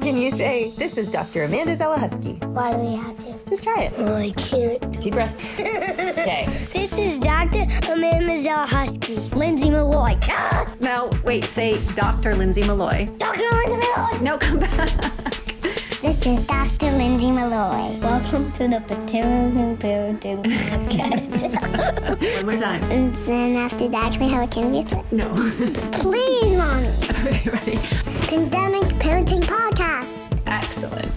Can you say, "This is Dr. Amanda Zelechoski"? Why do we have to? Just try it. Oh, I can't. Deep breath. Okay. This is Dr. Amanda Zelechoski. Lindsay Malloy. Ah! Now, wait, say Dr. Lindsay Malloy. Dr. Lindsay Malloy. No, come back. This is Dr. Lindsay Malloy. Welcome to the Parenting Podcast. One more time. And then after that, can we have a candy twist? No. Please, Mommy. Okay, ready? Pandemic Parenting Podcast. Excellent.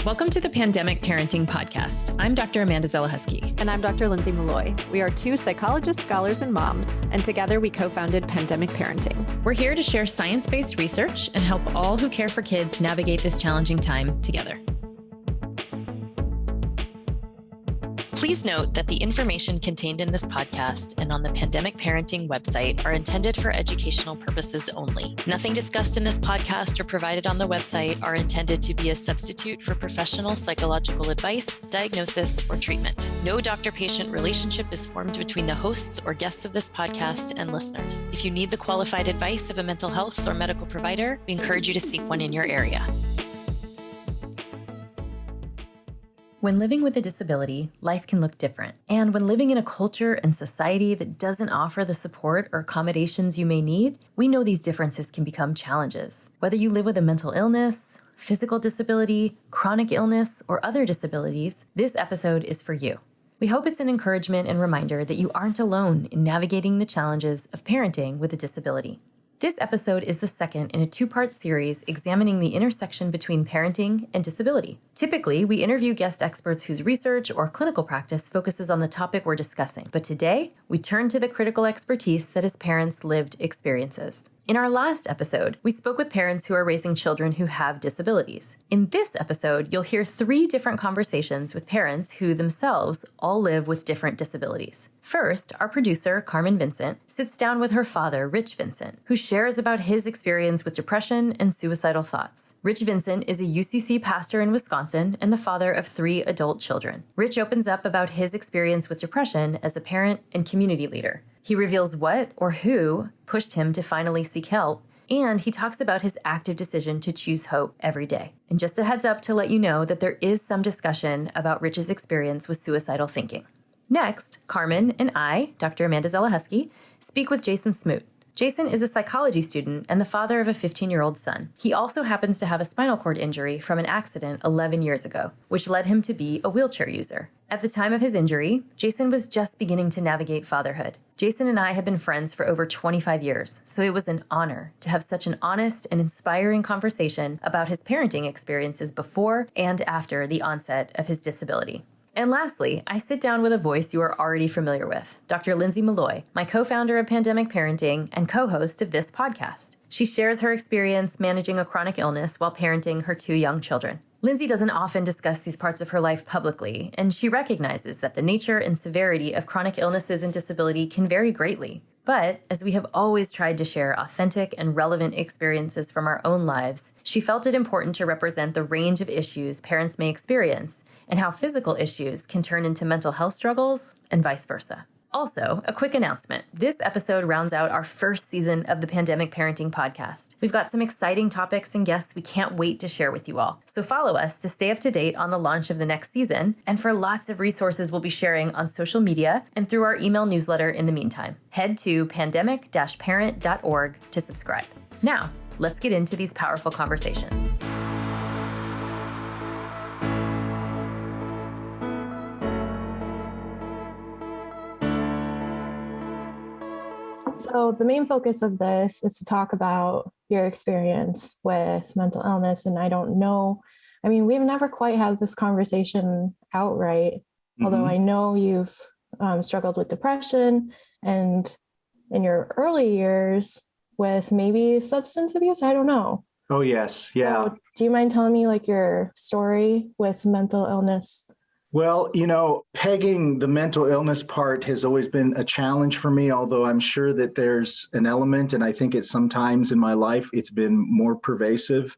Welcome to the Pandemic Parenting Podcast. I'm Dr. Amanda Zelechoski. And I'm Dr. Lindsay Malloy. We are two psychologists, scholars, and moms, and together we co-founded Pandemic Parenting. We're here to share science-based research and help all who care for kids navigate this challenging time together. Please note that the information contained in this podcast and on the Pandemic Parenting website are intended for educational purposes only. Nothing discussed in this podcast or provided on the website are intended to be a substitute for professional psychological advice, diagnosis, or treatment. No doctor-patient relationship is formed between the hosts or guests of this podcast and listeners. If you need the qualified advice of a mental health or medical provider, we encourage you to seek one in your area. When living with a disability, life can look different. And when living in a culture and society that doesn't offer the support or accommodations you may need, we know these differences can become challenges. Whether you live with a mental illness, physical disability, chronic illness, or other disabilities, this episode is for you. We hope it's an encouragement and reminder that you aren't alone in navigating the challenges of parenting with a disability. This episode is the second in a two-part series examining the intersection between parenting and disability. Typically, we interview guest experts whose research or clinical practice focuses on the topic we're discussing. But today, we turn to the critical expertise that is parents' lived experiences. In our last episode, we spoke with parents who are raising children who have disabilities. In this episode, you'll hear 3 different conversations with parents who themselves all live with different disabilities. First, our producer, Carmen Vincent, sits down with her father, Rich Vincent, who shares about his experience with depression and suicidal thoughts. Rich Vincent is a UCC pastor in Wisconsin and the father of 3 adult children. Rich opens up about his experience with depression as a parent and community leader. He reveals what or who pushed him to finally seek help, and he talks about his active decision to choose hope every day. And just a heads up to let you know that there is some discussion about Rich's experience with suicidal thinking. Next, Carmen and I, Dr. Amanda Zelechoski, speak with Jason Smoot. Jason is a psychology student and the father of a 15-year-old son. He also happens to have a spinal cord injury from an accident 11 years ago, which led him to be a wheelchair user. At the time of his injury, Jason was just beginning to navigate fatherhood. Jason and I have been friends for over 25 years, so it was an honor to have such an honest and inspiring conversation about his parenting experiences before and after the onset of his disability. And lastly, I sit down with a voice you are already familiar with, Dr. Lindsay Malloy, my co-founder of Pandemic Parenting and co-host of this podcast. She shares her experience managing a chronic illness while parenting her 2 young children. Lindsay doesn't often discuss these parts of her life publicly, and she recognizes that the nature and severity of chronic illnesses and disability can vary greatly. But as we have always tried to share authentic and relevant experiences from our own lives, she felt it important to represent the range of issues parents may experience and how physical issues can turn into mental health struggles and vice versa. Also, a quick announcement. This episode rounds out our first season of the Pandemic Parenting Podcast. We've got some exciting topics and guests we can't wait to share with you all. So follow us to stay up to date on the launch of the next season and for lots of resources we'll be sharing on social media and through our email newsletter in the meantime. Head to pandemic-parent.org to subscribe. Now, let's get into these powerful conversations. So the main focus of this is to talk about your experience with mental illness. And I don't know, we've never quite had this conversation outright, although I know you've struggled with depression and in your early years with maybe substance abuse. I don't know. Oh, yes. Yeah. So, do you mind telling me your story with mental illness? Well, pegging the mental illness part has always been a challenge for me, although I'm sure that there's an element, and I think it's sometimes in my life, it's been more pervasive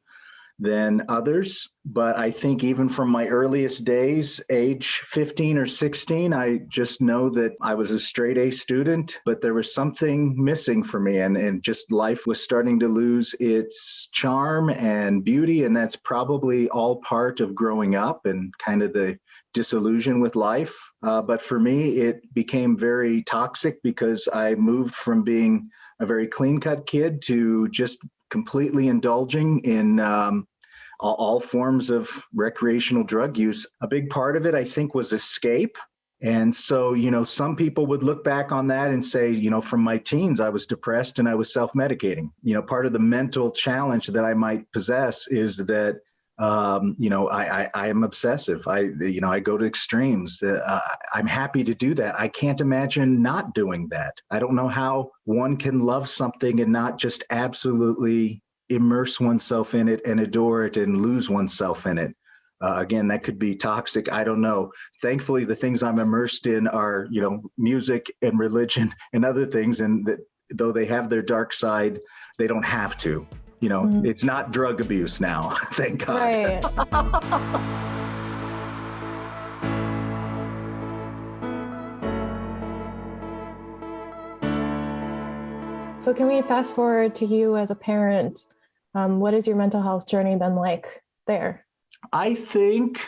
than others. But I think even from my earliest days, age 15 or 16, I just know that I was a straight A student, but there was something missing for me, and just life was starting to lose its charm and beauty. And that's probably all part of growing up and kind of the disillusion with life. But for me, it became very toxic because I moved from being a very clean-cut kid to just completely indulging in all forms of recreational drug use. A big part of it, I think, was escape. And so, some people would look back on that and say, from my teens, I was depressed and I was self-medicating. Part of the mental challenge that I might possess is that, I am obsessive. I go to extremes. I'm happy to do that. I can't imagine not doing that. I don't know how one can love something and not just absolutely immerse oneself in it and adore it and lose oneself in it. Again, that could be toxic. I don't know. Thankfully, the things I'm immersed in are, music and religion and other things. And that, though they have their dark side, they don't have to. It's not drug abuse now. Thank God. Right. So can we fast forward to you as a parent? What has your mental health journey been like there? I think,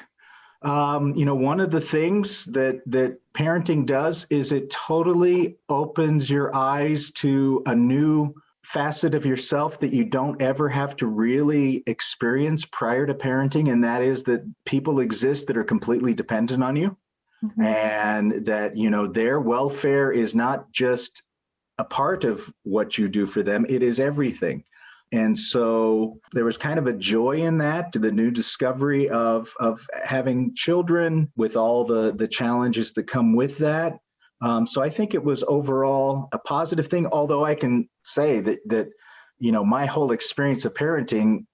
one of the things that parenting does is it totally opens your eyes to a new facet of yourself that you don't ever have to really experience prior to parenting. And that is that people exist that are completely dependent on you. Mm-hmm. And that, their welfare is not just a part of what you do for them, it is everything. And so there was kind of a joy in that, to the new discovery of having children with all the challenges that come with that. So I think it was overall a positive thing, although I can say that my whole experience of parenting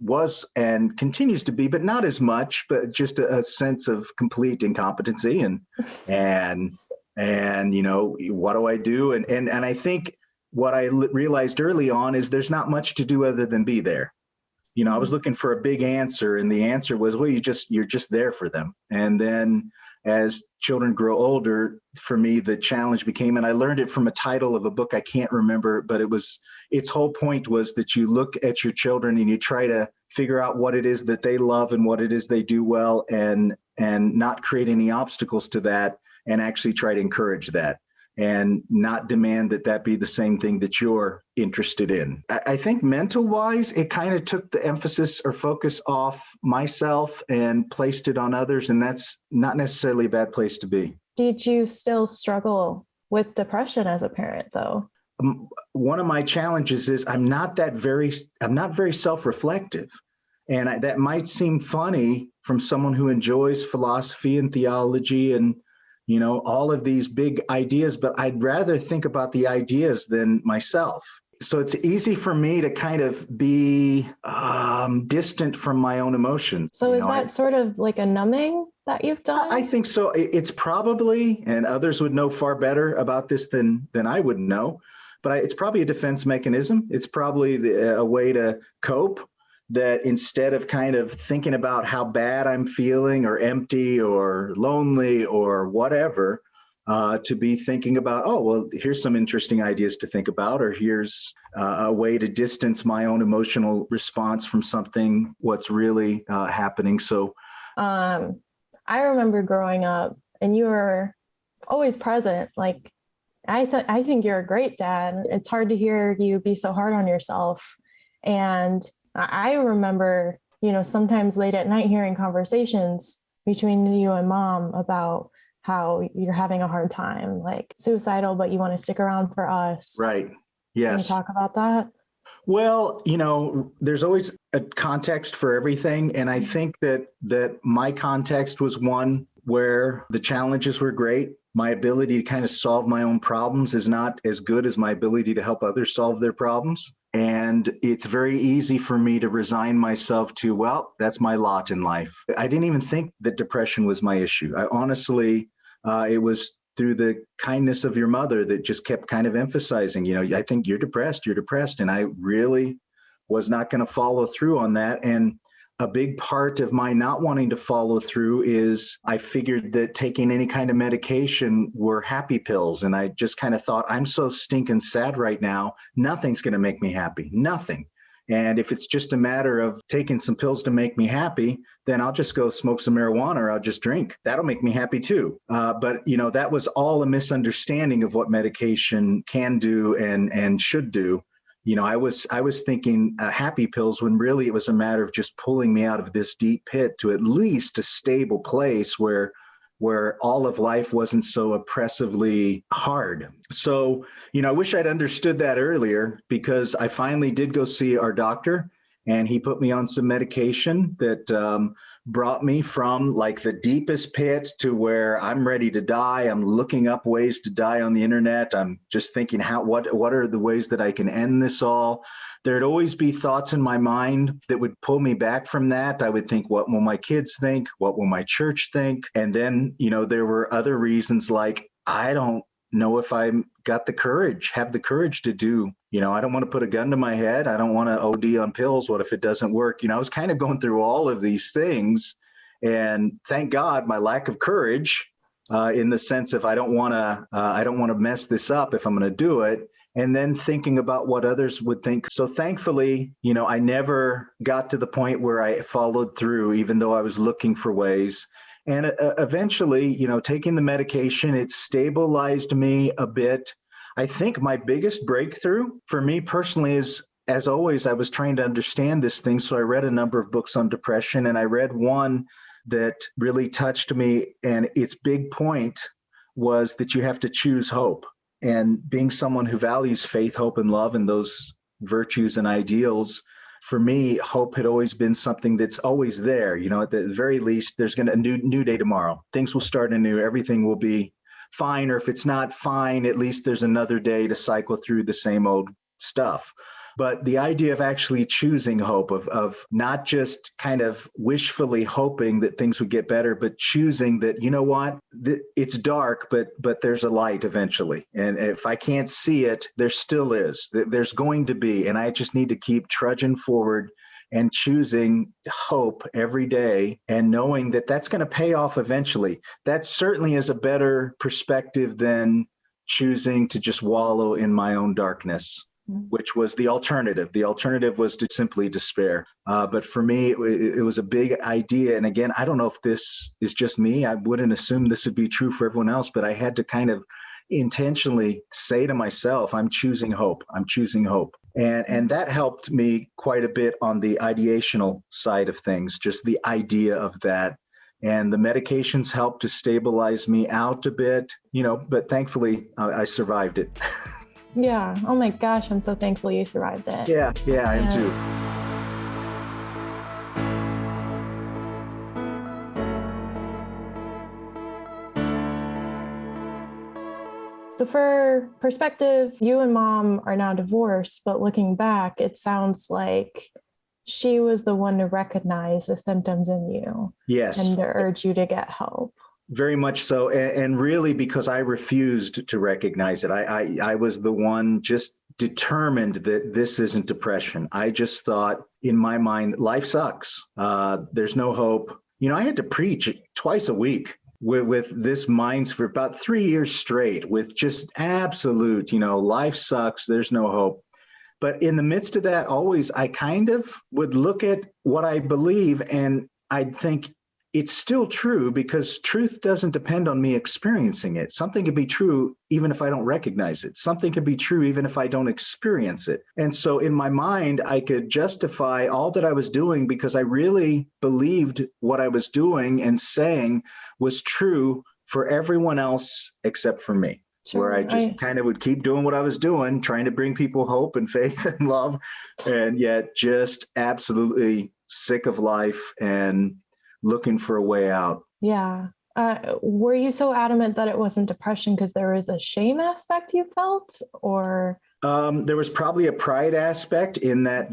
was and continues to be, but not as much, but just a sense of complete incompetency and what do I do? And I think what I realized early on is there's not much to do other than be there. I was looking for a big answer, and the answer was, well, you're just there for them. And then as children grow older, for me, the challenge became, and I learned it from a title of a book I can't remember, but its whole point was that you look at your children and you try to figure out what it is that they love and what it is they do well, and not create any obstacles to that, and actually try to encourage that, and not demand that be the same thing that you're interested in. I think mental wise, it kind of took the emphasis or focus off myself and placed it on others. And that's not necessarily a bad place to be. Did you still struggle with depression as a parent though? One of my challenges is I'm not very self-reflective. And that might seem funny from someone who enjoys philosophy and theology and all of these big ideas, but I'd rather think about the ideas than myself. So it's easy for me to kind of be distant from my own emotions. So is that sort of like a numbing that you've done? I think so. It's probably, and others would know far better about this than I would know, but it's probably a defense mechanism. It's probably a way to cope, that instead of kind of thinking about how bad I'm feeling or empty or lonely or whatever, to be thinking about, oh, well, here's some interesting ideas to think about, or here's a way to distance my own emotional response from something, what's really happening. So I remember growing up and you were always present. Like, I think you're a great dad. It's hard to hear you be so hard on yourself. And I remember, sometimes late at night hearing conversations between you and mom about how you're having a hard time, like suicidal, but you want to stick around for us. Right. Yes. Can you talk about that? Well, there's always a context for everything. And I think that my context was one where the challenges were great. My ability to kind of solve my own problems is not as good as my ability to help others solve their problems. And it's very easy for me to resign myself to, well, that's my lot in life. I didn't even think that depression was my issue. I honestly, it was through the kindness of your mother that just kept kind of emphasizing, I think you're depressed. And I really was not going to follow through on that. And a big part of my not wanting to follow through is I figured that taking any kind of medication were happy pills. And I just kind of thought, I'm so stinking sad right now. Nothing's going to make me happy. Nothing. And if it's just a matter of taking some pills to make me happy, then I'll just go smoke some marijuana or I'll just drink. That'll make me happy too. But that was all a misunderstanding of what medication can do and should do. I was thinking happy pills when really it was a matter of just pulling me out of this deep pit to at least a stable place where all of life wasn't so oppressively hard. So, I wish I'd understood that earlier, because I finally did go see our doctor and he put me on some medication that brought me from like the deepest pit to where I'm ready to die. I'm looking up ways to die on the internet. I'm just thinking what are the ways that I can end this all? There'd always be thoughts in my mind that would pull me back from that. I would think, what will my kids think? What will my church think? And then, there were other reasons like, I don't know if I have the courage to do, I don't want to put a gun to my head. I don't want to OD on pills. What if it doesn't work? I was kind of going through all of these things, and thank God my lack of courage, in the sense of I don't want to mess this up if I'm going to do it. And then thinking about what others would think. So thankfully, I never got to the point where I followed through, even though I was looking for ways. And eventually, taking the medication, it stabilized me a bit. I think my biggest breakthrough for me personally is, as always, I was trying to understand this thing. So I read a number of books on depression, and I read one that really touched me. And its big point was that you have to choose hope. And being someone who values faith, hope, and love, and those virtues and ideals, for me, hope had always been something that's always there. At the very least, there's going to be a new day tomorrow. Things will start anew. Everything will be fine. Or if it's not fine, at least there's another day to cycle through the same old stuff. But the idea of actually choosing hope, of not just kind of wishfully hoping that things would get better, but choosing that, it's dark, but there's a light eventually. And if I can't see it, there still is. There's going to be. And I just need to keep trudging forward and choosing hope every day and knowing that that's going to pay off eventually. That certainly is a better perspective than choosing to just wallow in my own darkness, which was the alternative. The alternative was to simply despair. But for me, it was a big idea. And again, I don't know if this is just me. I wouldn't assume this would be true for everyone else, but I had to kind of intentionally say to myself, I'm choosing hope. I'm choosing hope. And that helped me quite a bit on the ideational side of things, just the idea of that. And the medications helped to stabilize me out a bit, but thankfully I survived it. Yeah. Oh my gosh, I'm so thankful you survived it. Yeah, I am too. So for perspective, you and Mom are now divorced, but looking back, it sounds like she was the one to recognize the symptoms in you. Yes. And to urge you to get help. Very much so. And really, because I refused to recognize it, I was the one just determined that this isn't depression. I just thought in my mind, life sucks. There's no hope. I had to preach twice a week with this mind for about 3 years straight, with just absolute, life sucks. There's no hope. But in the midst of that, always, I kind of would look at what I believe and I'd think, it's still true, because truth doesn't depend on me experiencing it. Something can be true even if I don't recognize it. Something can be true even if I don't experience it. And so in my mind, I could justify all that I was doing because I really believed what I was doing and saying was true for everyone else except for me. Sure, where I just kind of would keep doing what I was doing, trying to bring people hope and faith and love, and yet just absolutely sick of life and looking for a way out. Yeah. Were you so adamant that it wasn't depression because there was a shame aspect you felt, or? There was probably a pride aspect in that,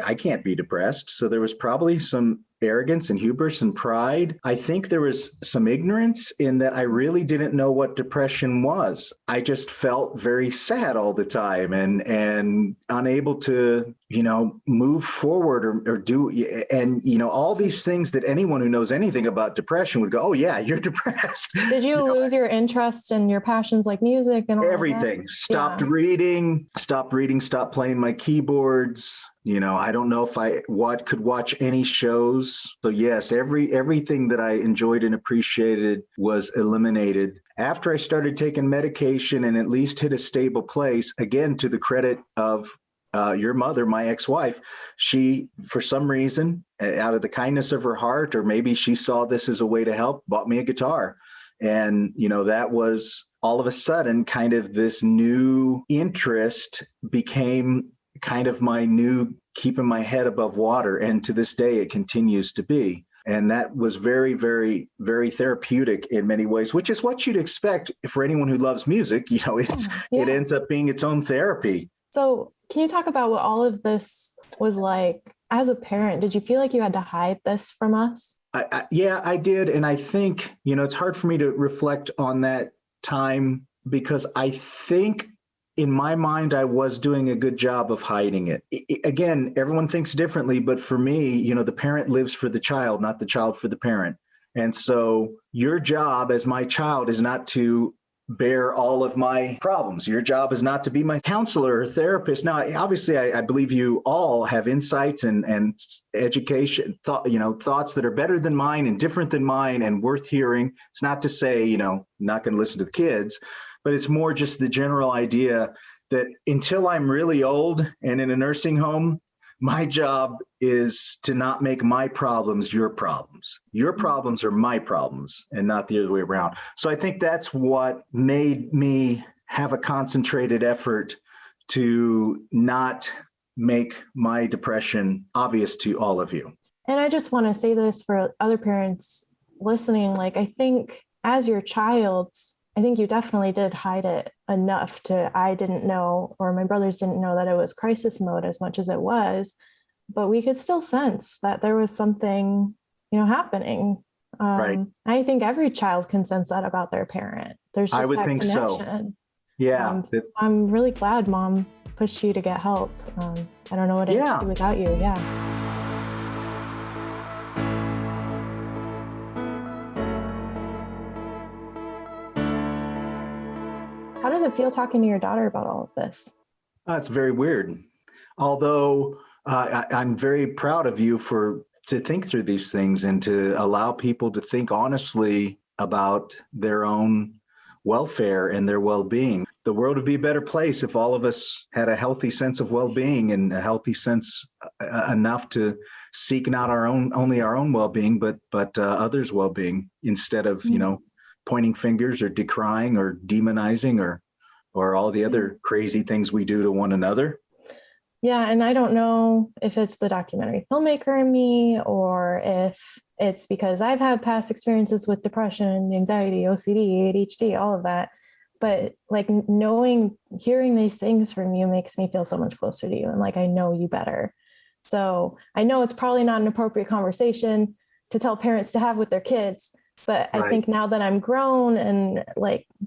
I can't be depressed. So there was probably some arrogance and hubris and pride. I think there was some ignorance in that I really didn't know what depression was. I just felt very sad all the time and unable to, move forward or do, and, all these things that anyone who knows anything about depression would go, oh yeah, you're depressed. Did you lose your interest in your passions like music and all everything? Stopped reading, stopped playing my keyboards. I don't know if I could watch any shows. So yes, everything that I enjoyed and appreciated was eliminated. After I started taking medication and at least hit a stable place, again, to the credit of your mother, my ex-wife, she, for some reason, out of the kindness of her heart, or maybe she saw this as a way to help, bought me a guitar. And, that was all of a sudden kind of this new interest became kind of my new keeping my head above water. And to this day, it continues to be. And that was very, very, very therapeutic in many ways, which is what you'd expect for anyone who loves music. It ends up being its own therapy. So can you talk about what all of this was like as a parent? Did you feel like you had to hide this from us? Yeah, I did. And I think, it's hard for me to reflect on that time because I think in my mind, I was doing a good job of hiding it. Again, everyone thinks differently, but for me, the parent lives for the child, not the child for the parent. And so your job as my child is not to bear all of my problems. Your job is not to be my counselor or therapist. Now, obviously, I believe you all have insights and education, thoughts that are better than mine and different than mine and worth hearing. It's not to say, not going to listen to the kids, but it's more just the general idea that until I'm really old and in a nursing home, my job is to not make my problems your problems. Your problems are my problems and not the other way around. So I think that's what made me have a concentrated effort to not make my depression obvious to all of you. And I just want to say this for other parents listening. I think as your child, I think you definitely did hide it enough I didn't know, or my brothers didn't know that it was crisis mode as much as it was, but we could still sense that there was something, happening. Right. I think every child can sense that about their parent. There's just I would that think connection. So. Yeah. I'm really glad Mom pushed you to get help. I don't know what it would do without you. Yeah. How does it feel talking to your daughter about all of this? It's very weird. Although I'm very proud of you to think through these things and to allow people to think honestly about their own welfare and their well-being. The world would be a better place if all of us had a healthy sense of well-being and a healthy sense enough to seek not only our own well-being, but others' well-being instead of, pointing fingers or decrying or demonizing or all the other crazy things we do to one another. Yeah. And I don't know if it's the documentary filmmaker in me or if it's because I've had past experiences with depression, anxiety, OCD, ADHD, all of that. But hearing these things from you makes me feel so much closer to you. And I know you better. So I know it's probably not an appropriate conversation to tell parents to have with their kids. But I think now that I'm grown and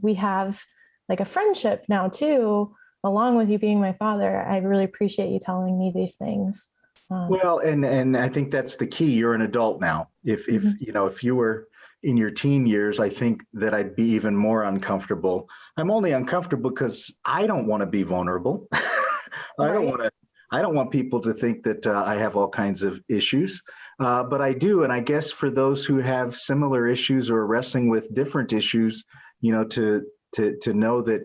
we have a friendship now too, along with you being my father, I really appreciate you telling me these things. Well, and I think that's the key. You're an adult now. If you were in your teen years, I think that I'd be even more uncomfortable. I'm only uncomfortable because I don't want to be vulnerable. I don't want people to think that I have all kinds of issues. But I do. And I guess for those who have similar issues or wrestling with different issues, to know that,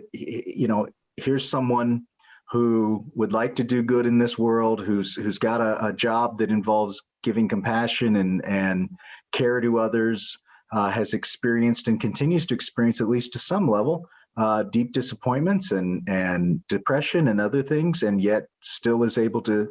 here's someone who would like to do good in this world, who's got a job that involves giving compassion and care to others, has experienced and continues to experience, at least to some level, deep disappointments and depression and other things, and yet still is able to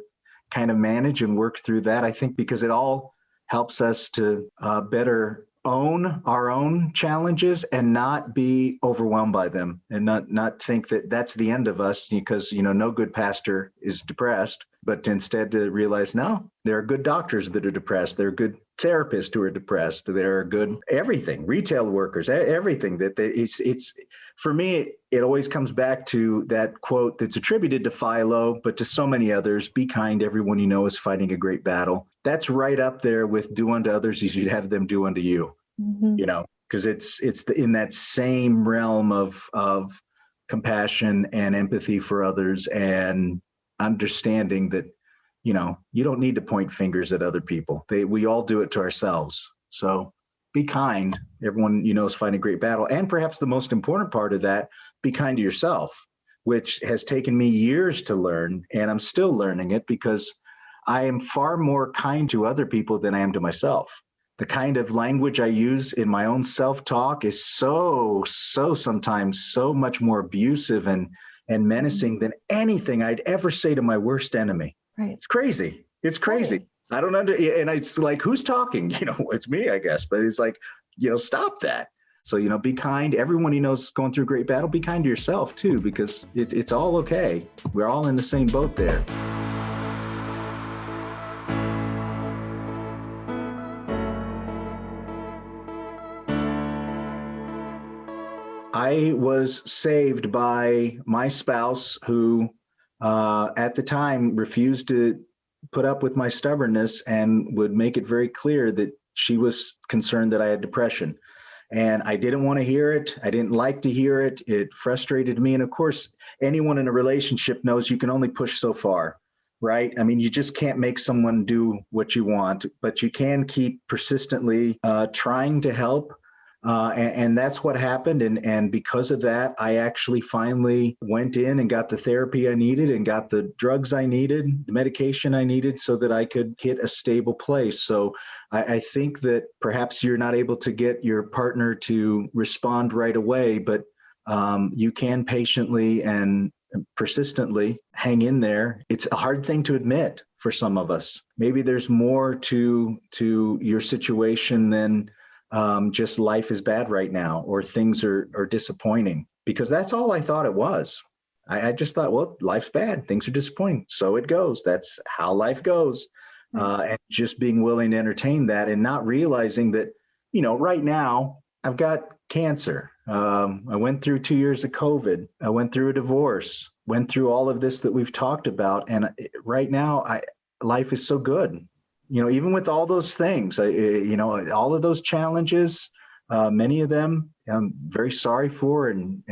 kind of manage and work through that. I think because it all helps us to better own our own challenges and not be overwhelmed by them and not think that that's the end of us, because no good pastor is depressed. but instead to realize, no, there are good doctors that are depressed. There are good therapists who are depressed. There are good everything, retail workers, everything it's for me, it always comes back to that quote that's attributed to Philo, but to so many others: be kind, everyone you know is fighting a great battle. That's right up there with do unto others as you'd have them do unto you, because it's in that same realm of compassion and empathy for others and understanding that, you don't need to point fingers at other people. We all do it to ourselves. So be kind. Everyone you know is fighting a great battle. And perhaps the most important part of that, be kind to yourself, which has taken me years to learn. And I'm still learning it because I am far more kind to other people than I am to myself. The kind of language I use in my own self-talk is so sometimes so much more abusive and menacing than anything I'd ever say to my worst enemy. Right. It's crazy. It's crazy. Right. I don't and it's like, who's talking? It's me, I guess. But it's like, stop that. So, be kind. Everyone you know is going through a great battle. Be kind to yourself too, because it's all okay. We're all in the same boat there. I was saved by my spouse who, at the time, refused to put up with my stubbornness and would make it very clear that she was concerned that I had depression. And I didn't want to hear it. I didn't like to hear it. It frustrated me. And of course, anyone in a relationship knows you can only push so far, right? I mean, you just can't make someone do what you want, but you can keep persistently trying to help. And that's what happened. And because of that, I actually finally went in and got the therapy I needed and got the drugs I needed, the medication I needed so that I could hit a stable place. So I think that perhaps you're not able to get your partner to respond right away, but you can patiently and persistently hang in there. It's a hard thing to admit for some of us. Maybe there's more to your situation than just life is bad right now, or things are disappointing, because that's all I thought it was. I just thought, well, life's bad. Things are disappointing. So it goes. That's how life goes. And just being willing to entertain that and not realizing that, right now I've got cancer. I went through 2 years of COVID. I went through a divorce, went through all of this that we've talked about. And right now life is so good. Even with all those things, all of those challenges, many of them I'm very sorry for and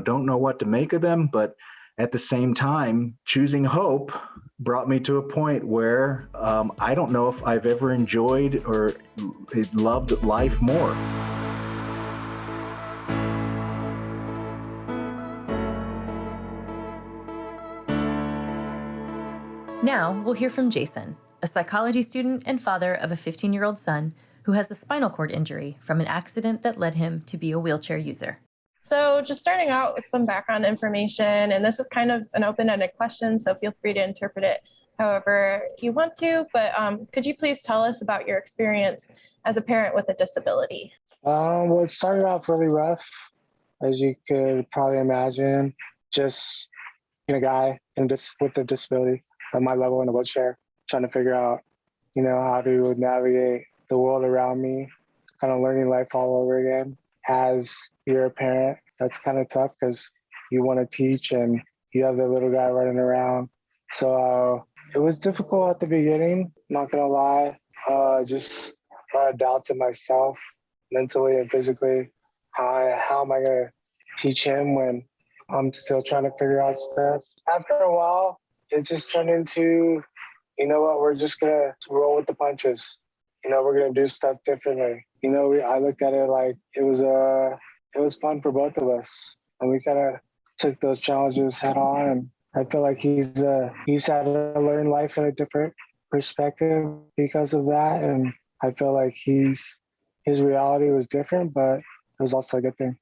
don't know what to make of them. But at the same time, choosing hope brought me to a point where I don't know if I've ever enjoyed or loved life more. Now we'll hear from Jason, a psychology student and father of a 15-year-old son who has a spinal cord injury from an accident that led him to be a wheelchair user. So just starting out with some background information, and this is kind of an open-ended question, so feel free to interpret it however you want to, but could you please tell us about your experience as a parent with a disability? Well, it started off really rough, as you could probably imagine. Just being a guy with a disability at my level in a wheelchair, trying to figure out, how to navigate the world around me, kind of learning life all over again. As you're a parent, that's kind of tough because you want to teach and you have the little guy running around. So it was difficult at the beginning, not going to lie. Just a lot of doubts in myself, mentally and physically. How am I going to teach him when I'm still trying to figure out stuff? After a while, it just turned into, we're just going to roll with the punches. We're going to do stuff differently. I looked at it like it was fun for both of us. And we kind of took those challenges head on. And I feel like he's had to learn life in a different perspective because of that. And I feel like his reality was different, but it was also a good thing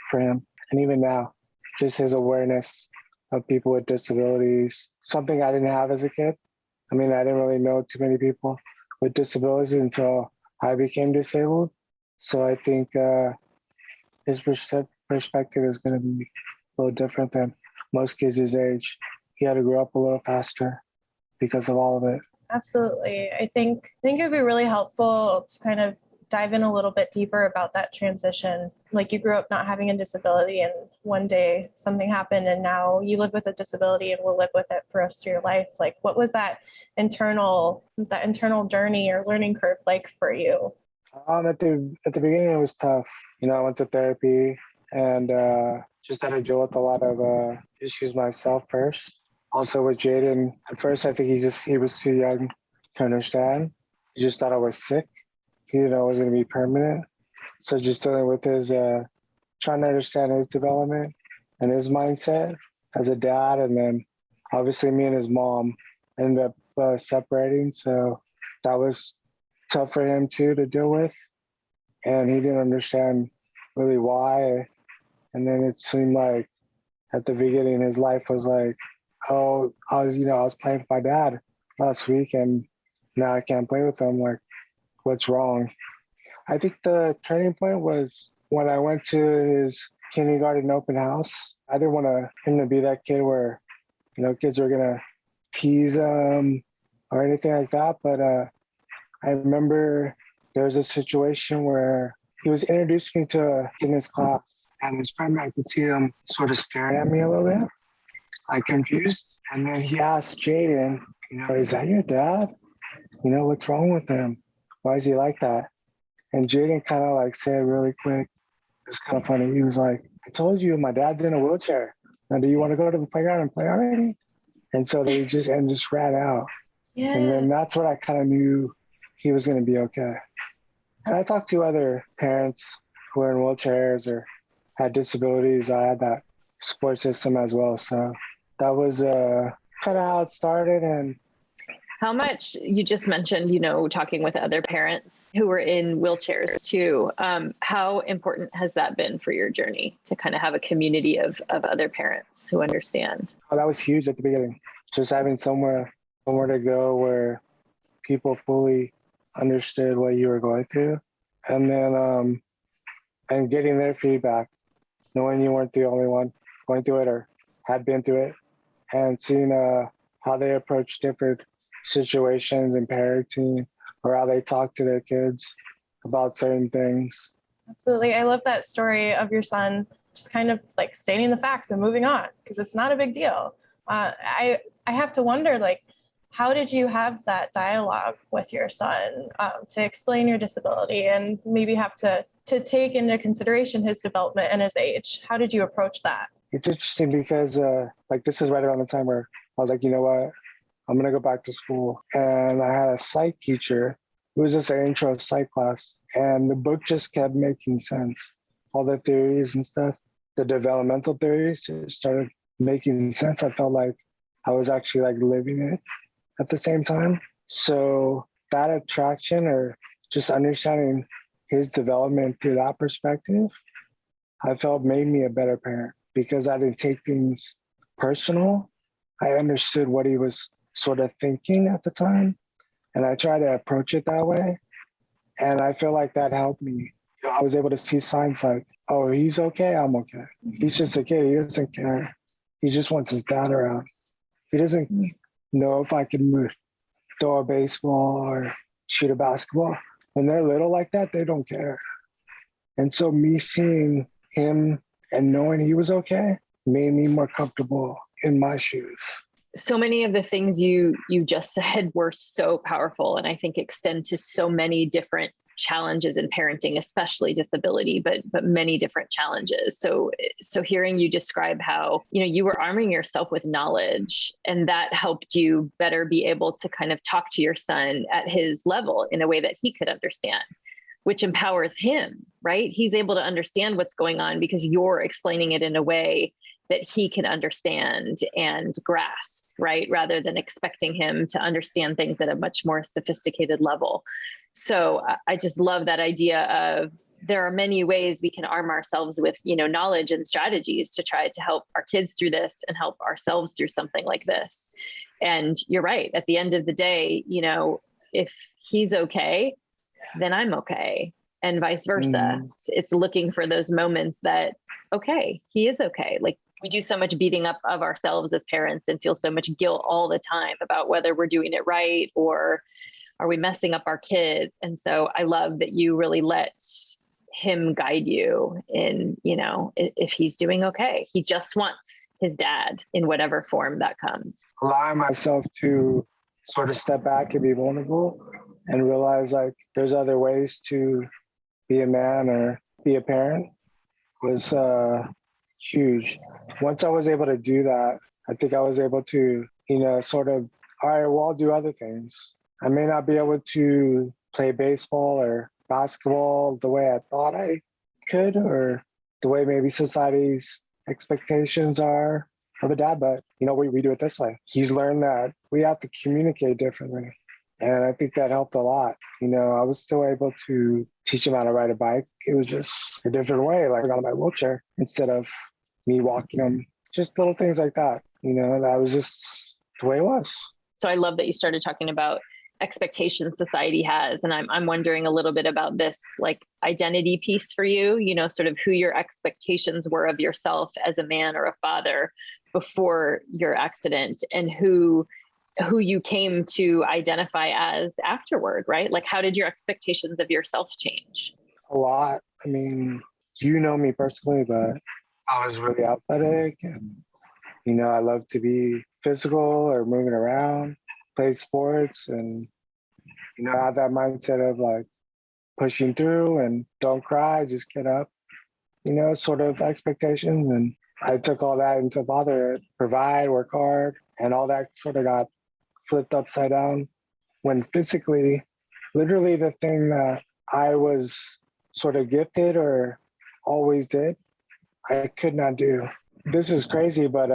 for him. And even now, just his awareness of people with disabilities, something I didn't have as a kid. I didn't really know too many people with disabilities until I became disabled. So I think his perspective is going to be a little different than most kids his age. He had to grow up a little faster. because of all of it. Absolutely. I think it would be really helpful to kind of dive in a little bit deeper about that transition. Like, you grew up not having a disability, and one day something happened, and now you live with a disability and will live with it for the rest of your life. Like, what was that internal journey or learning curve like for you? At the beginning, it was tough. I went to therapy and just had to deal with a lot of issues myself first. Also with Jaden, at first I think he was too young to understand. He just thought I was sick. He didn't know it was going to be permanent. So just dealing with his, trying to understand his development and his mindset as a dad. And then obviously me and his mom ended up separating. So that was tough for him too to deal with. And he didn't understand really why. And then it seemed like at the beginning, his life was like, oh, I was playing with my dad last week and now I can't play with him. Like, what's wrong? I think the turning point was when I went to his kindergarten open house. I didn't want him to be that kid where, kids were going to tease him or anything like that. But I remember there was a situation where he was introducing me to a kid in his class, and his friend, I could see him sort of staring at me a little bit, like confused. And then he asked Jaden, is that your dad? What's wrong with him? Why is he like that? And Jaden kind of like said really quick, it's kind of funny. He was like, I told you my dad's in a wheelchair. Now, do you want to go to the playground and play already? And so they just ran out. Yes. And then that's when I kind of knew he was going to be okay. And I talked to other parents who are in wheelchairs or had disabilities. I had that support system as well. So that was kind of how it started. And how much, you just mentioned, talking with other parents who were in wheelchairs too. How important has that been for your journey to kind of have a community of other parents who understand? Oh, that was huge at the beginning. Just having somewhere to go where people fully understood what you were going through. And then and getting their feedback, knowing you weren't the only one going through it or had been through it, and seeing how they approach different situations in parenting or how they talk to their kids about certain things. Absolutely. I love that story of your son just kind of like stating the facts and moving on, because it's not a big deal. I have to wonder, like, how did you have that dialogue with your son to explain your disability and maybe have to take into consideration his development and his age? How did you approach that? It's interesting because this is right around the time where I was like, you know what? I'm going to go back to school. And I had a psych teacher. It was just an intro psych class. And the book just kept making sense. All the theories and stuff, the developmental theories just started making sense. I felt like I was actually like living it at the same time. So that attraction or just understanding his development through that perspective, I felt made me a better parent because I didn't take things personal. I understood what he was sort of thinking at the time, and I try to approach it that way. And I feel like that helped me. I was able to see signs like, oh, he's okay, I'm okay. He's just a kid, he doesn't care. He just wants his dad around. He doesn't know if I can throw a baseball or shoot a basketball. When they're little like that, they don't care. And so me seeing him and knowing he was okay made me more comfortable in my shoes. So many of the things you just said were so powerful, and I think extend to so many different challenges in parenting, especially disability, but many different challenges. So hearing you describe how, you were arming yourself with knowledge, and that helped you better be able to kind of talk to your son at his level in a way that he could understand, which empowers him, right? He's able to understand what's going on because you're explaining it in a way that he can understand and grasp, right? Rather than expecting him to understand things at a much more sophisticated level. So I just love that idea of there are many ways we can arm ourselves with, knowledge and strategies to try to help our kids through this and help ourselves through something like this. And you're right. At the end of the day, if he's okay, then I'm okay, and vice versa. It's looking for those moments that, okay, he is okay. Like, we do so much beating up of ourselves as parents and feel so much guilt all the time about whether we're doing it right or are we messing up our kids. And so I love that you really let him guide you in, if he's doing okay. He just wants his dad in whatever form that comes. Allowing myself to sort of step back and be vulnerable and realize like there's other ways to be a man or be a parent was huge. Once I was able to do that, I think I was able to, sort of, all right, well, I'll do other things. I may not be able to play baseball or basketball the way I thought I could, or the way maybe society's expectations are of a dad, but we do it this way. He's learned that we have to communicate differently. And I think that helped a lot. I was still able to teach him how to ride a bike. It was just a different way, like out of my wheelchair instead of me walking him. Just little things like that. That was just the way it was. So I love that you started talking about expectations society has. And I'm wondering a little bit about this like identity piece for you, sort of who your expectations were of yourself as a man or a father before your accident and who you came to identify as afterward, right? Like, how did your expectations of yourself change? A lot. I mean, you know me personally, but I was really athletic and, I love to be physical or moving around, play sports and, I have that mindset of like pushing through and don't cry, just get up, sort of expectations. And I took all that into fatherhood, provide, work hard, and all that sort of got flipped upside down when physically, literally the thing that I was sort of gifted or always did, I could not do. This is crazy, but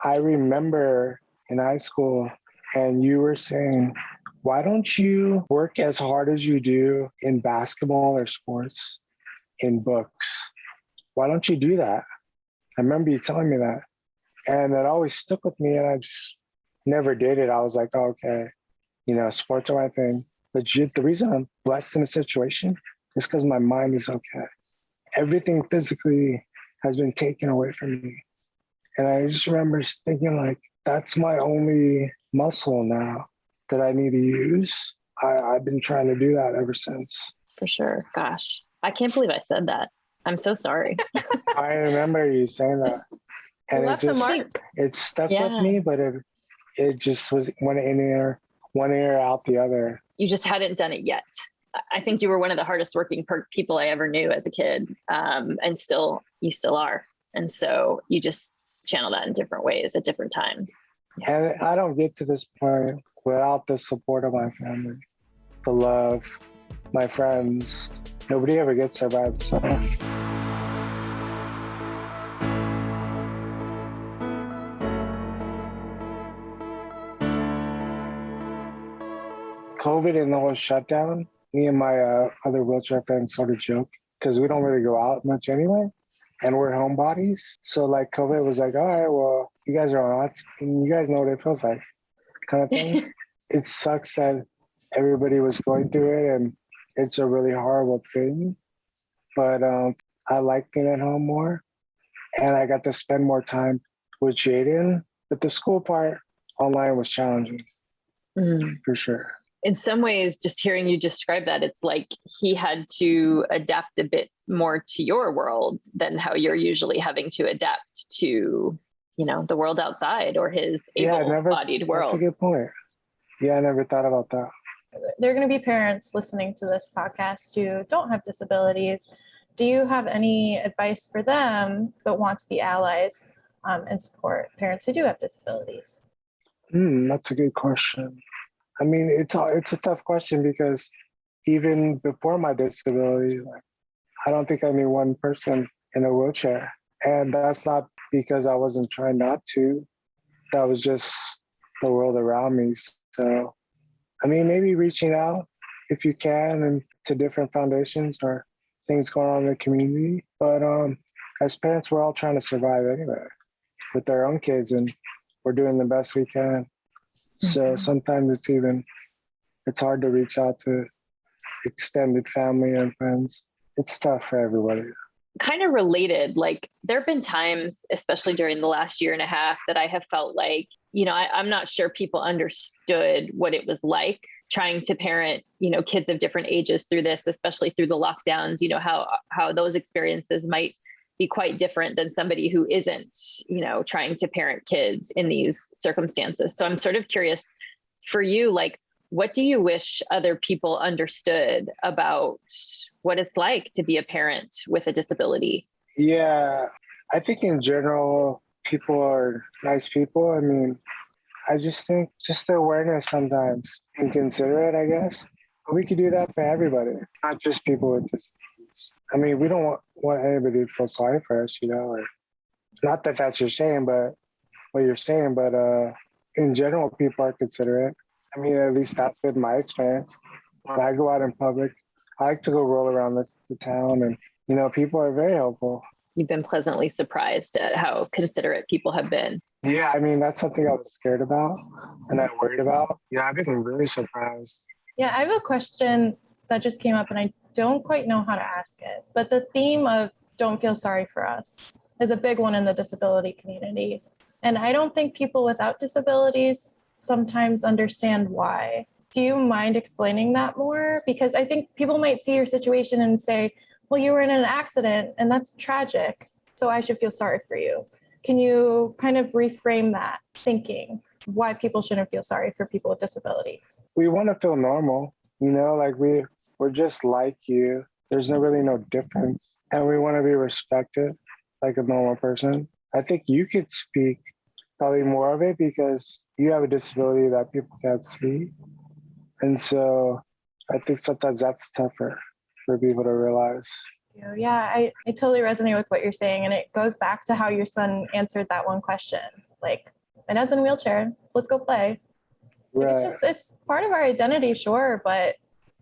I remember in high school and you were saying, why don't you work as hard as you do in basketball or sports, in books? Why don't you do that? I remember you telling me that. And that always stuck with me and I just never did it. I was like, oh, okay, sports are my thing. Legit, the reason I'm blessed in a situation is because my mind is okay. Everything physically has been taken away from me. And I just remember thinking like, that's my only muscle now that I need to use. I've been trying to do that ever since. For sure. Gosh, I can't believe I said that. I'm so sorry. I remember you saying that. And left a mark. It stuck with me, but it just was one ear out the other. You just hadn't done it yet. I think you were one of the hardest working people I ever knew as a kid. And you still are. And so you just channel that in different ways at different times. And I don't get to this point without the support of my family, the love, my friends. Nobody ever gets there by themselves. COVID and the whole shutdown, me and my other wheelchair friends sort of joke because we don't really go out much anyway. And we're homebodies. So like COVID was like, all right, well, you guys are on, and you guys know what it feels like kind of thing. It sucks that everybody was going through it and it's a really horrible thing. But I like being at home more and I got to spend more time with Jaden. But the school part online was challenging for sure. In some ways, just hearing you describe that, it's like he had to adapt a bit more to your world than how you're usually having to adapt to, the world outside or his able-bodied world. That's a good point. Yeah, I never thought about that. There are going to be parents listening to this podcast who don't have disabilities. Do you have any advice for them but want to be allies and support parents who do have disabilities? That's a good question. I mean, it's a tough question because even before my disability, I don't think I knew one person in a wheelchair. And that's not because I wasn't trying not to. That was just the world around me. So, I mean, maybe reaching out if you can and to different foundations or things going on in the community. But as parents, we're all trying to survive anyway with our own kids and we're doing the best we can. So sometimes it's hard to reach out to extended family and friends. It's tough for everybody. kind of related, like there have been times, especially during the last year and a half, that I have felt like, I'm not sure people understood what it was like trying to parent, kids of different ages through this, especially through the lockdowns, how those experiences might be quite different than somebody who isn't, trying to parent kids in these circumstances. So I'm sort of curious for you, like, what do you wish other people understood about what it's like to be a parent with a disability? Yeah, I think in general, people are nice people. I mean, I just think just the awareness sometimes and considerate, I guess. But we could do that for everybody, not just people with disabilities. I mean, we don't want anybody to feel sorry for us, or not that that's what you're saying, but in general, people are considerate. I mean, at least that's been my experience. When I go out in public, I like to go roll around the town and, people are very helpful. You've been pleasantly surprised at how considerate people have been. Yeah, I mean, that's something I was scared about and I worried about. Yeah, I've been really surprised. Yeah, I have a question that just came up and I don't quite know how to ask it. But the theme of don't feel sorry for us is a big one in the disability community. And I don't think people without disabilities sometimes understand why. Do you mind explaining that more? Because I think people might see your situation and say, well, you were in an accident and that's tragic, so I should feel sorry for you. Can you kind of reframe that thinking, why people shouldn't feel sorry for people with disabilities? We want to feel normal, like we're just like you. There's really no difference. And we want to be respected like a normal person. I think you could speak probably more of it because you have a disability that people can't see. And so I think sometimes that's tougher for people to realize. Yeah, I totally resonate with what you're saying. And it goes back to how your son answered that one question. Like, my dad's in a wheelchair, let's go play. Right. It's part of our identity, sure, but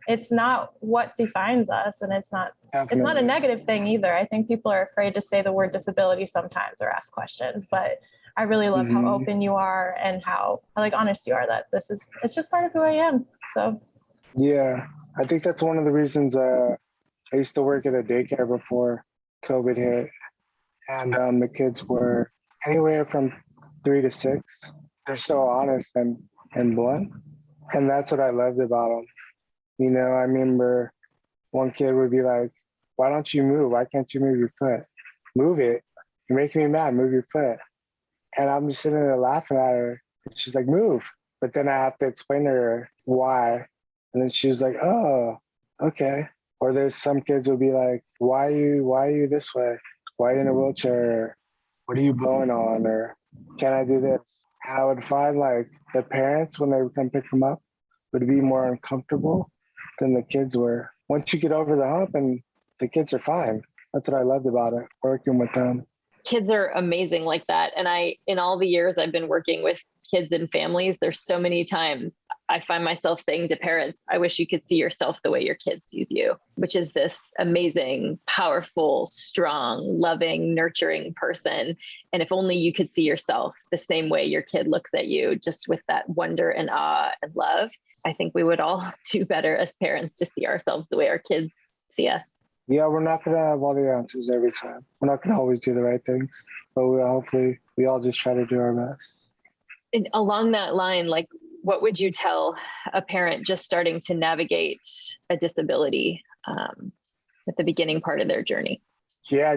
it's not what defines us. And it's not a negative thing either. I think people are afraid to say the word disability sometimes or ask questions, but I really love how open you are and how honest you are that it's just part of who I am. So yeah, I think that's one of the reasons I used to work at a daycare before COVID hit, and the kids were anywhere from 3 to 6. They're so honest and blunt, and that's what I loved about them. I remember one kid would be like, "Why don't you move? Why can't you move your foot? Move it. You're making me mad. Move your foot." And I'm just sitting there laughing at her. And she's like, "Move." But then I have to explain to her why. And then she was like, "Oh, okay." Or there's some kids will be like, why are you this way? Why are you in a wheelchair? What are you blowing on? Or can I do this? And I would find like the parents, when they would come pick them up, would be more uncomfortable than the kids were. Once you get over the hump and the kids are fine. That's what I loved about it, working with them. Kids are amazing like that. And in all the years I've been working with kids and families, there's so many times I find myself saying to parents, I wish you could see yourself the way your kid sees you, which is this amazing, powerful, strong, loving, nurturing person. And if only you could see yourself the same way your kid looks at you, just with that wonder and awe and love, I think we would all do better as parents to see ourselves the way our kids see us. Yeah, we're not going to have all the answers every time. We're not going to always do the right things, but hopefully we all just try to do our best. And along that line, like, what would you tell a parent just starting to navigate a disability at the beginning part of their journey? Yeah,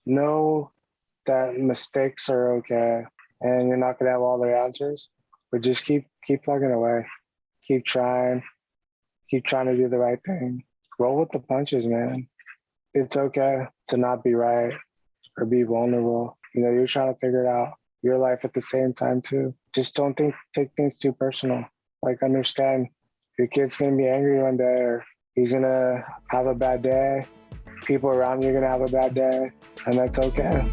know that mistakes are okay and you're not going to have all the answers, but just keep plugging away. Keep trying to do the right thing. Roll with the punches, man. It's okay to not be right or be vulnerable. You're trying to figure it out. Your life at the same time too. Just don't take things too personal. Like, understand your kid's gonna be angry one day, or he's gonna have a bad day. People around you are gonna have a bad day, and that's okay.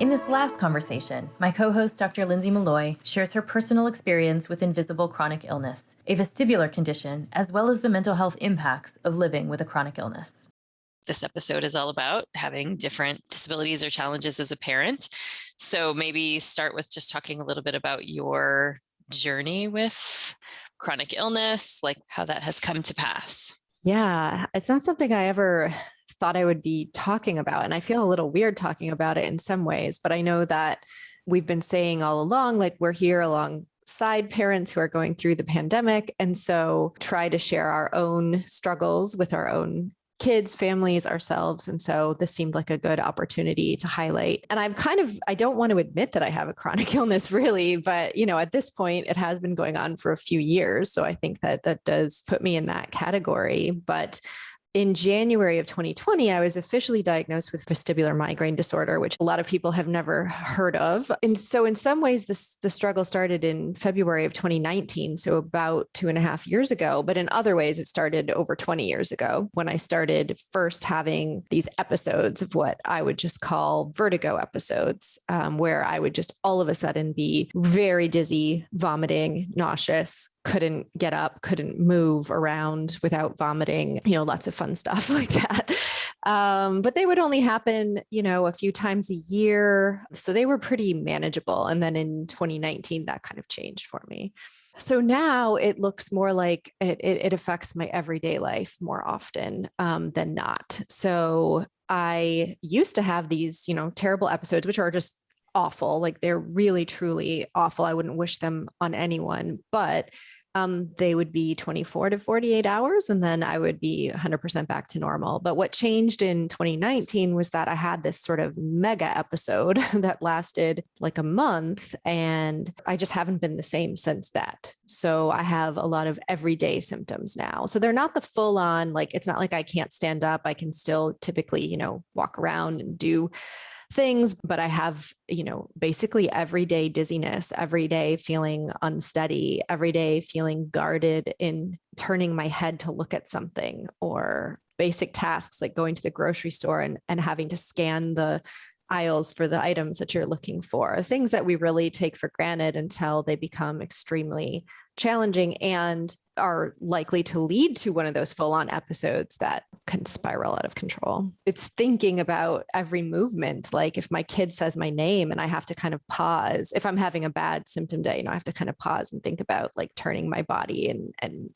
In this last conversation, my co-host Dr. Lindsay Malloy shares her personal experience with invisible chronic illness, a vestibular condition, as well as the mental health impacts of living with a chronic illness. this episode is all about, having different disabilities or challenges as a parent. So maybe start with just talking a little bit about your journey with chronic illness, like how that has come to pass. Yeah, it's not something I ever thought I would be talking about. And I feel a little weird talking about it in some ways, but I know that we've been saying all along, like we're here alongside parents who are going through the pandemic. And so try to share our own struggles with our own kids, families, ourselves. And so this seemed like a good opportunity to highlight. And I don't want to admit that I have a chronic illness really, but at this point it has been going on for a few years. So I think that does put me in that category. But in January of 2020, I was officially diagnosed with vestibular migraine disorder, which a lot of people have never heard of. And so in some ways, the struggle started in February of 2019, so about 2.5 years ago. But in other ways, it started over 20 years ago when I started first having these episodes of what I would just call vertigo episodes, where I would just all of a sudden be very dizzy, vomiting, nauseous, couldn't get up, couldn't move around without vomiting, lots of fun stuff like that. But they would only happen, a few times a year. So they were pretty manageable. And then in 2019, that kind of changed for me. So now it looks more like it affects my everyday life more often than not. So I used to have these, terrible episodes, which are just awful. Like they're really, truly awful. I wouldn't wish them on anyone, but they would be 24 to 48 hours, and then I would be 100% back to normal. But what changed in 2019 was that I had this sort of mega episode that lasted like a month, and I just haven't been the same since that. So I have a lot of everyday symptoms now. So they're not the full on, like, it's not like I can't stand up. I can still typically, walk around and do things, but I have, basically everyday dizziness, every day feeling unsteady, every day feeling guarded in turning my head to look at something, or basic tasks like going to the grocery store and having to scan the aisles for the items that you're looking for, things that we really take for granted until they become extremely challenging and are likely to lead to one of those full-on episodes that can spiral out of control. It's thinking about every movement. Like if my kid says my name and I have to kind of pause, if I'm having a bad symptom day, I have to kind of pause and think about like turning my body and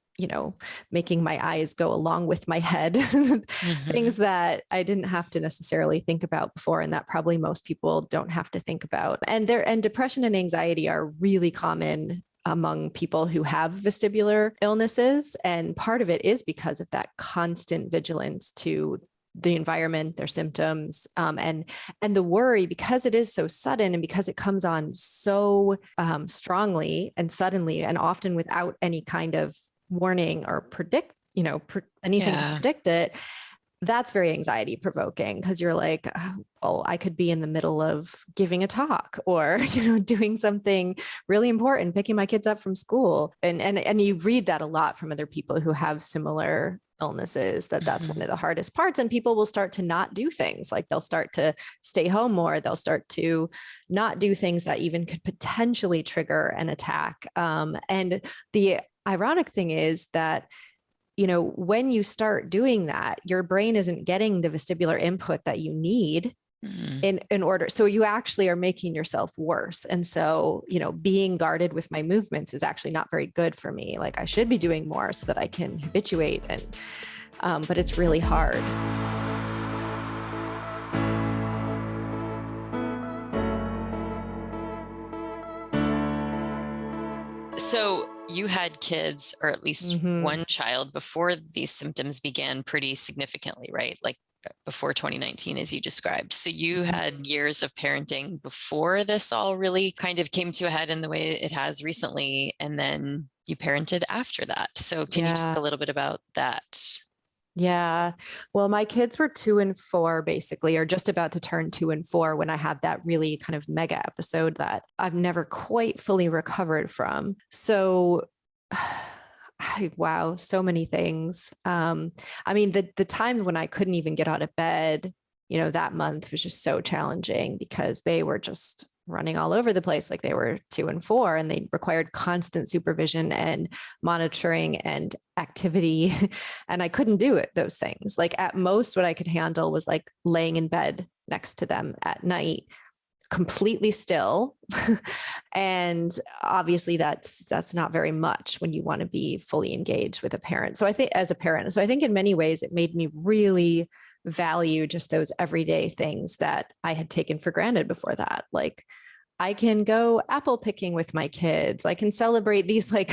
making my eyes go along with my head, things that I didn't have to necessarily think about before. And that probably most people don't have to think about. And depression and anxiety are really common among people who have vestibular illnesses. And part of it is because of that constant vigilance to the environment, their symptoms, and the worry, because it is so sudden and because it comes on so strongly and suddenly and often without any kind of warning or anything to predict it. That's very anxiety provoking, because you're like, oh, I could be in the middle of giving a talk or, doing something really important, picking my kids up from school. And you read that a lot from other people who have similar illnesses, that's one of the hardest parts. And people will start to not do things, like they'll start to stay home more. They'll start to not do things that even could potentially trigger an attack. And the ironic thing is that when you start doing that, your brain isn't getting the vestibular input that you need in order. So you actually are making yourself worse. And so, being guarded with my movements is actually not very good for me. Like I should be doing more so that I can habituate, but it's really hard. So you had kids, or at least one child, before these symptoms began pretty significantly, right? Like before 2019, as you described. So you had years of parenting before this all really kind of came to a head in the way it has recently. And then you parented after that. So can you talk a little bit about that? Yeah. Well, my kids were 2 and 4, basically, or just about to turn 2 and 4 when I had that really kind of mega episode that I've never quite fully recovered from. So, wow, so many things. The time when I couldn't even get out of bed, that month was just so challenging because they were just running all over the place, like they were 2 and 4, and they required constant supervision and monitoring and activity. And I couldn't do it, those things. Like at most what I could handle was like laying in bed next to them at night, completely still. And obviously that's not very much when you want to be fully engaged with a parent. So I think as a parent, so I think in many ways it made me really value just those everyday things that I had taken for granted before that. Like I can go apple picking with my kids. I can celebrate these like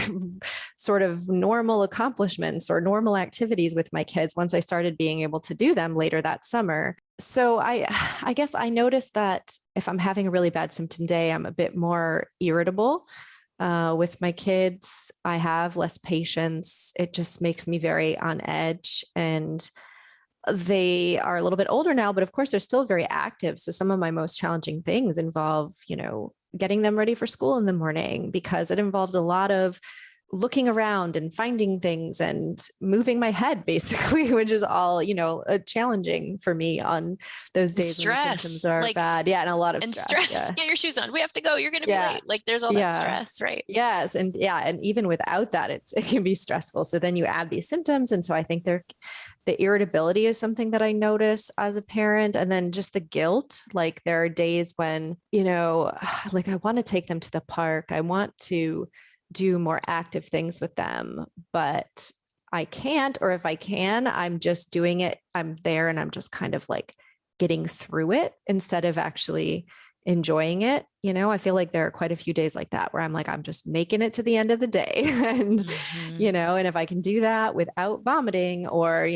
sort of normal accomplishments or normal activities with my kids once I started being able to do them later that summer. So I guess I noticed that if I'm having a really bad symptom day, I'm a bit more irritable with my kids. I have less patience. It just makes me very on edge, and they are a little bit older now, but of course they're still very active. So some of my most challenging things involve, getting them ready for school in the morning, because it involves a lot of looking around and finding things and moving my head basically, which is all, challenging for me on those days when the symptoms are bad. Yeah. And a lot of stress. Yeah. Get your shoes on. We have to go. You're going to be late. Like there's all that stress, right? Yes. And even without that, it can be stressful. So then you add these symptoms. And so I think the irritability is something that I notice as a parent. And then just the guilt, like there are days when, like I want to take them to the park. I want to do more active things with them, but I can't, or if I can, I'm just doing it. I'm there and I'm just kind of like getting through it instead of actually enjoying it. I feel like there are quite a few days like that where I'm like, I'm just making it to the end of the day. And, and if I can do that without vomiting or,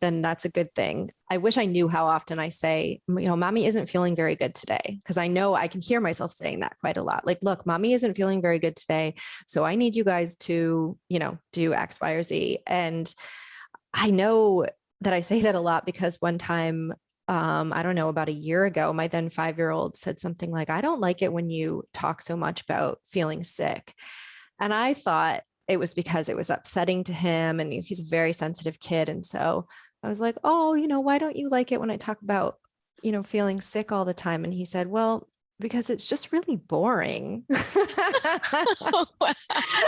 then that's a good thing. I wish I knew how often I say, mommy isn't feeling very good today. Cause I know I can hear myself saying that quite a lot. Like, look, mommy isn't feeling very good today. So I need you guys to, do X, Y, or Z. And I know that I say that a lot because one time, I don't know, about a year ago, my then 5-year-old said something like, I don't like it when you talk so much about feeling sick. And I thought it was because it was upsetting to him, and he's a very sensitive kid. And so I was like, oh, why don't you like it when I talk about, feeling sick all the time? And he said, well, because it's just really boring. Oh, wow.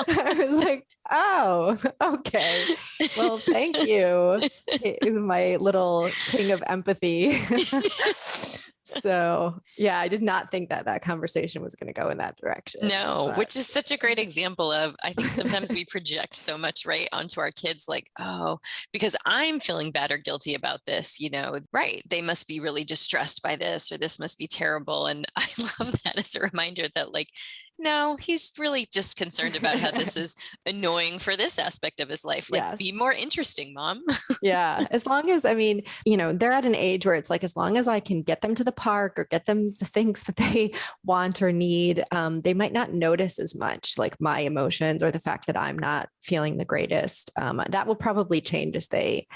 I was like, oh, okay. Well, thank you, my little king of empathy. So yeah, I did not think that conversation was going to go in that direction. No, which is such a great example of, I think sometimes we project so much right onto our kids, like, oh, because I'm feeling bad or guilty about this, right. They must be really distressed by this, or this must be terrible. And I love that as a reminder that like, no, he's really just concerned about how this is annoying for this aspect of his life. Like, be more interesting, mom. Yeah. As long as, they're at an age where it's like, as long as I can get them to the park or get them the things that they want or need, they might not notice as much like my emotions or the fact that I'm not feeling the greatest. That will probably change as they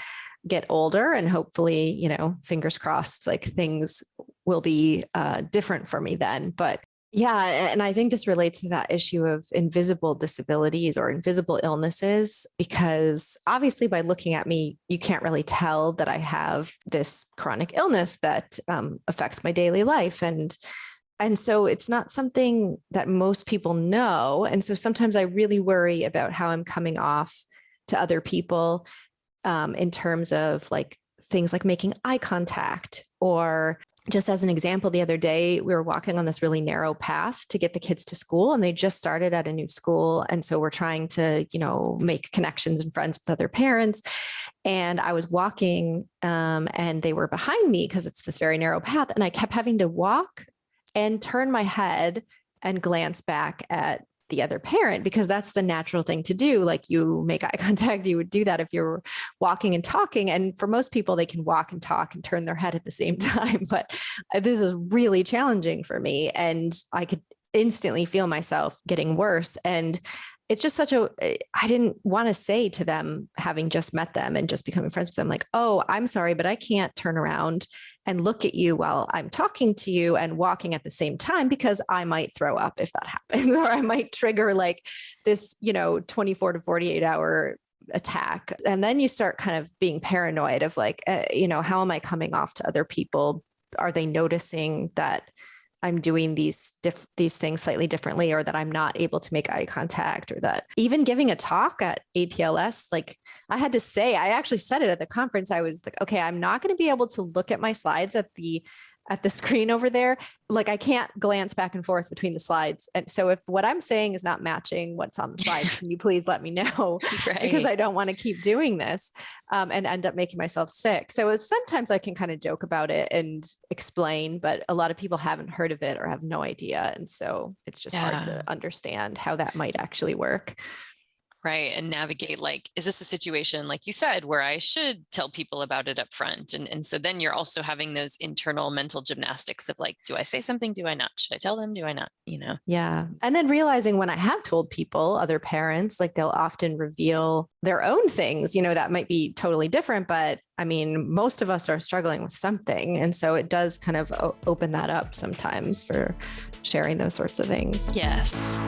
get older, and hopefully, fingers crossed, like things will be different for me then. But yeah. And I think this relates to that issue of invisible disabilities or invisible illnesses, because obviously by looking at me, you can't really tell that I have this chronic illness that affects my daily life. And so it's not something that most people know. And so sometimes I really worry about how I'm coming off to other people in terms of like things like making eye contact, or just as an example, the other day, we were walking on this really narrow path to get the kids to school, and they just started at a new school. And so we're trying to, make connections and friends with other parents. And I was walking and they were behind me because it's this very narrow path. And I kept having to walk and turn my head and glance back at the other parent, because that's the natural thing to do. Like you make eye contact, you would do that if you're walking and talking. And for most people, they can walk and talk and turn their head at the same time. But this is really challenging for me. And I could instantly feel myself getting worse. And it's just I didn't want to say to them, having just met them and just becoming friends with them, like, oh, I'm sorry, but I can't turn around and look at you while I'm talking to you and walking at the same time, because I might throw up if that happens, or I might trigger like this, 24 to 48 hour attack. And then you start kind of being paranoid of like, how am I coming off to other people? Are they noticing that I'm doing these things slightly differently, or that I'm not able to make eye contact, or that even giving a talk at APLS, like I had to say, I actually said it at the conference. I was like, okay, I'm not going to be able to look at my slides at the screen over there. Like I can't glance back and forth between the slides. And so if what I'm saying is not matching what's on the slides, can you please let me know? Right. Because I don't want to keep doing this and end up making myself sick. So sometimes I can kind of joke about it and explain, but a lot of people haven't heard of it or have no idea. And so it's just hard to understand how that might actually work. Right. And navigate, like, is this a situation, like you said, where I should tell people about it up front? And so then you're also having those internal mental gymnastics of like, do I say something? Do I not? Should I tell them? Do I not? Yeah. And then realizing when I have told people, other parents, like they'll often reveal their own things, that might be totally different, but I mean, most of us are struggling with something. And so it does kind of open that up sometimes for sharing those sorts of things. Yes.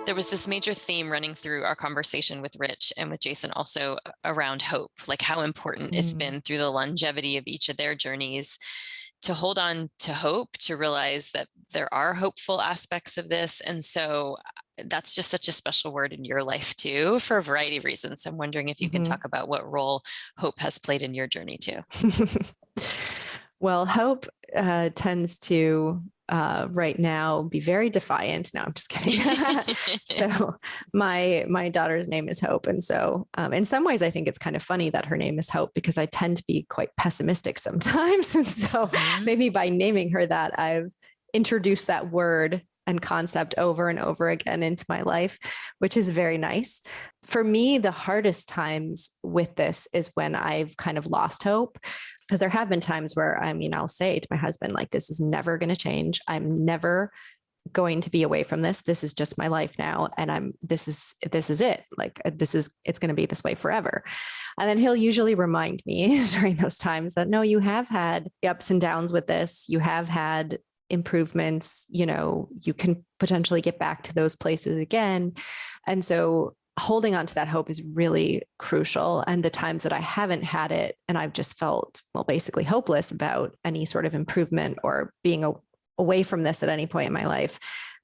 There was this major theme running through our conversation with Rich and with Jason also around hope, like how important it's been through the longevity of each of their journeys to hold on to hope, to realize that there are hopeful aspects of this. And so that's just such a special word in your life too, for a variety of reasons. So I'm wondering if you can talk about what role hope has played in your journey too. Well, hope tends to right now be very defiant. No, I'm just kidding. So my daughter's name is Hope. And so in some ways, I think it's kind of funny that her name is Hope, because I tend to be quite pessimistic sometimes. And so maybe by naming her that, I've introduced that word and concept over and over again into my life, which is very nice. For me, the hardest times with this is when I've kind of lost hope. Because there have been times where, I'll say to my husband, like, this is never going to change. I'm never going to be away from this. This is just my life now. And this is it. Like, it's going to be this way forever. And then he'll usually remind me during those times that, no, you have had ups and downs with this. You have had improvements, you can potentially get back to those places again. And so holding on to that hope is really crucial. And the times that I haven't had it and I've just felt, basically hopeless about any sort of improvement or being away from this at any point in my life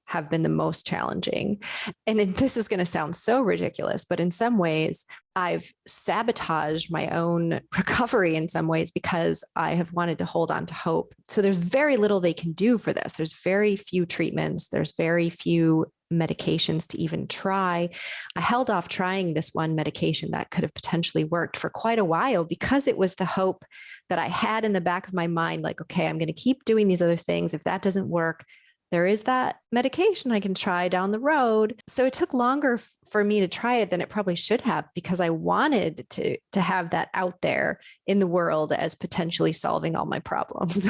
have been the most challenging. And this is going to sound so ridiculous, but in some ways I've sabotaged my own recovery in some ways because I have wanted to hold on to hope. So there's very little they can do for this. There's very few treatments. There's very few medications to even try. I held off trying this one medication that could have potentially worked for quite a while because it was the hope that I had in the back of my mind, like, okay, I'm going to keep doing these other things. If that doesn't work, there is that medication I can try down the road. So it took longer for me to try it than it probably should have, because I wanted to have that out there in the world as potentially solving all my problems.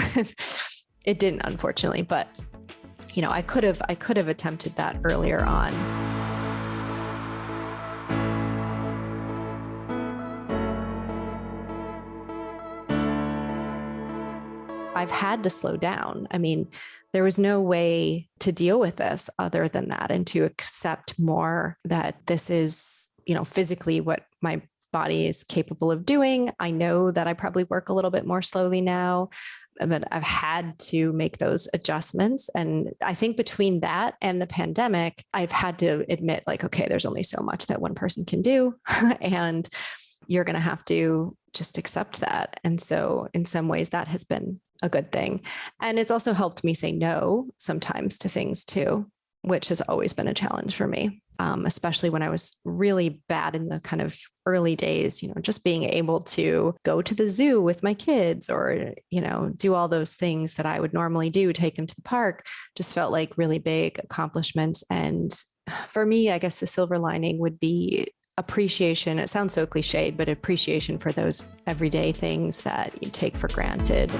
It didn't, unfortunately, but I could have attempted that earlier on. I've had to slow down. There was no way to deal with this other than that, and to accept more that this is, physically what my body is capable of doing. I know that I probably work a little bit more slowly now, but I've had to make those adjustments. And I think between that and the pandemic, I've had to admit, like, okay, there's only so much that one person can do. And you're going to have to just accept that. And so in some ways that has been a good thing. And it's also helped me say no sometimes to things too, which has always been a challenge for me. Especially when I was really bad in the kind of early days, just being able to go to the zoo with my kids or, do all those things that I would normally do, take them to the park, just felt like really big accomplishments. And for me, I guess the silver lining would be appreciation. It sounds so cliched, but appreciation for those everyday things that you take for granted.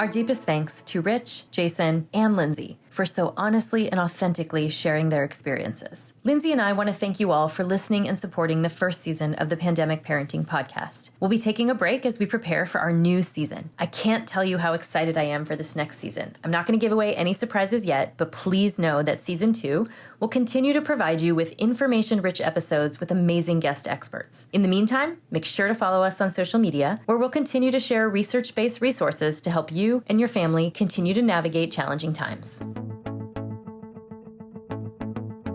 Our deepest thanks to Rich, Jason, and Lindsay for so honestly and authentically sharing their experiences. Lindsay and I want to thank you all for listening and supporting the first season of the Pandemic Parenting Podcast. We'll be taking a break as we prepare for our new season. I can't tell you how excited I am for this next season. I'm not going to give away any surprises yet, but please know that season 2 will continue to provide you with information-rich episodes with amazing guest experts. In the meantime, make sure to follow us on social media, where we'll continue to share research-based resources to help you and your family continue to navigate challenging times.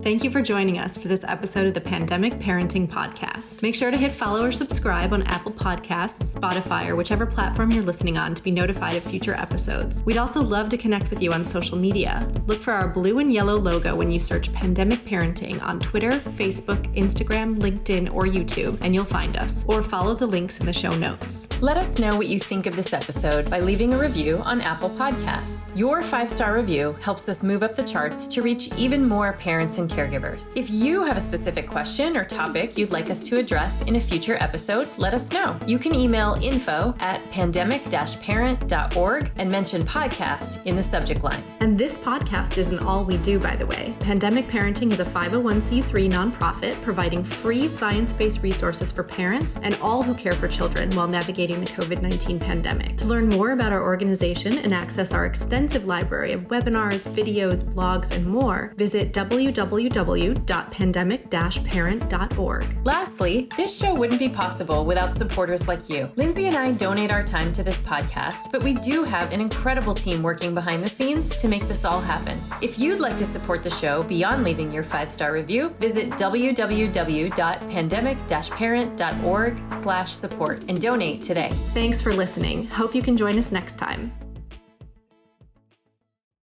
Thank you for joining us for this episode of the Pandemic Parenting Podcast. Make sure to hit follow or subscribe on Apple Podcasts, Spotify, or whichever platform you're listening on to be notified of future episodes. We'd also love to connect with you on social media. Look for our blue and yellow logo when you search Pandemic Parenting on Twitter, Facebook, Instagram, LinkedIn, or YouTube, and you'll find us. Or follow the links in the show notes. Let us know what you think of this episode by leaving a review on Apple Podcasts. Your 5-star review helps us move up the charts to reach even more parents and caregivers. If you have a specific question or topic you'd like us to address in a future episode, let us know. You can email info@pandemic-parent.org and mention podcast in the subject line. And this podcast isn't all we do, by the way. Pandemic Parenting is a 501c3 nonprofit providing free science-based resources for parents and all who care for children while navigating the COVID-19 pandemic. To learn more about our organization and access our extensive library of webinars, videos, blogs, and more, visit www.pandemic-parent.org. Lastly, this show wouldn't be possible without supporters like you. Lindsay and I donate our time to this podcast, but we do have an incredible team working behind the scenes to make this all happen. If you'd like to support the show beyond leaving your 5-star review, visit www.pandemic-parent.org/support and donate today. Thanks for listening. Hope you can join us next time.